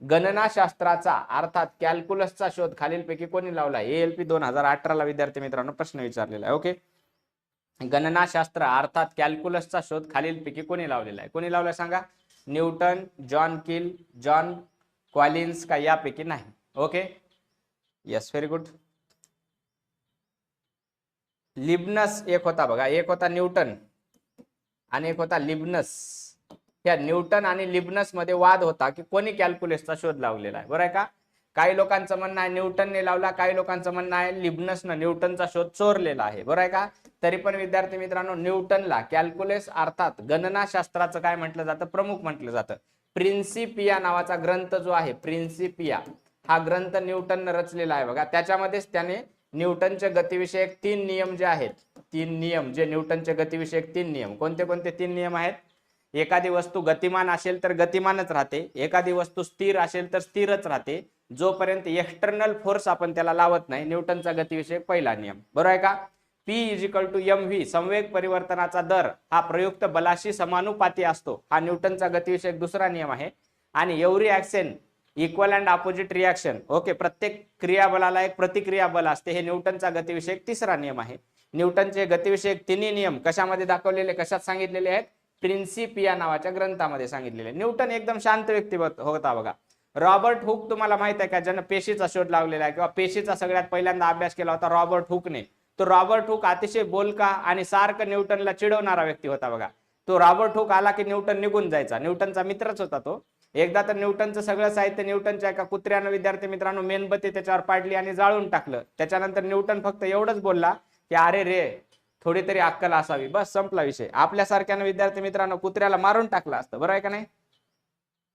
गणनाशास्त्राचा अर्थात कॅल्क्युलसचा शोध खालीलपैकी कोणी लावला? ALP 2018 ला विद्यार्थी मित्रांनो प्रश्न विचारलेला आहे. ओके, गणनाशास्त्र अर्थात कॅल्क्युलसचा शोध खालीलपैकी कोणी लावलेला आहे? कोणी लावलाय सांगा? Newton, John Keill, John Collins का यापैकी नाही? Okay, yes, very good. Leibniz एक होता बघा, एक होता न्यूटन आणि एक होता लिबनस. या न्यूटन आणि लिबनस मध्ये वाद होता की कोणी कॅल्क्युलसचा शोध लावलेला आहे. बरं आहे का? काही लोकांचं म्हणणं आहे न्यूटनने लावला, काही लोकांचं म्हणणं आहे लिबनसनं न्यूटनचा शोध चोरलेला आहे. बरं आहे का? तरी पण विद्यार्थी मित्रांनो, न्यूटनला कॅल्क्युलस अर्थात गणनाशास्त्राचं काय म्हटलं जातं? प्रमुख म्हटलं जातं. प्रिन्सिपिया नावाचा ग्रंथ जो आहे, प्रिन्सिपिया हा ग्रंथ न्यूटननं रचलेला आहे बघा. त्याच्यामध्येच त्याने न्यूटनचे गतिविषयक 3 नियम जे आहेत, 3 नियम जे न्यूटनचे गतिविषयक 3 नियम, कोणते कोणते 3 नियम आहेत? एखादी वस्तू गतिमान असेल तर गतिमानच राहते, एखादी वस्तू स्थिर असेल तर स्थिरच राहते, जोपर्यंत एक्सटर्नल फोर्स आपण त्याला लावत नाही. न्यूटनचा गतिविषयक पहिला नियम. बरोबर आहे का? P = mv संवेग परिवर्तनाचा दर हा प्रयुक्त बलाशी समानुपाती असतो, हा न्यूटनचा गतिविषयक दुसरा नियम आहे. आणि every action equal and opposite reaction. Okay, प्रत्येक क्रियाबलाला एक प्रतिक्रिया बल असते, हे न्यूटनचा गतिविषयक तिसरा नियम आहे. न्यूटनचे गतिविषयक तिन्ही नियम कशामध्ये दाखवलेले, कशात सांगितलेले आहेत? प्रिन्सिपिया नावाच्या ग्रंथामध्ये सांगितलेले. न्यूटन एकदम शांत व्यक्ती होता बघा. रॉबर्ट हुक तुम्हाला माहित आहे का, ज्यानं पेशीचा शोध लावलेला आहे किंवा पेशीचा सगळ्यात पहिल्यांदा अभ्यास केला होता रॉबर्ट हुकने. तो रॉबर्ट हुक अतिशय बोलका आणि सारखं न्यूटनला चिडवणारा व्यक्ती होता बघा. तो रॉबर्ट हुक आला की न्यूटन निघून जायचा. न्यूटनचा मित्रच होता तो. एकदा तर न्यूटनचं सगळं साहित्य न्यूटनच्या एका कुत्र्यानं विद्यार्थी मित्रांनो मेणबत्ती त्याच्यावर पाडली आणि जाळून टाकलं. त्याच्यानंतर न्यूटन फक्त एवढंच बोलला की अरे रे, थोडी तरी अक्कल असावी, बस संपला विषय. आपल्यासारख्यानं विद्यार्थी मित्रांनो कुत्र्याला मारून टाकलं असतं. बरं आहे का नाही?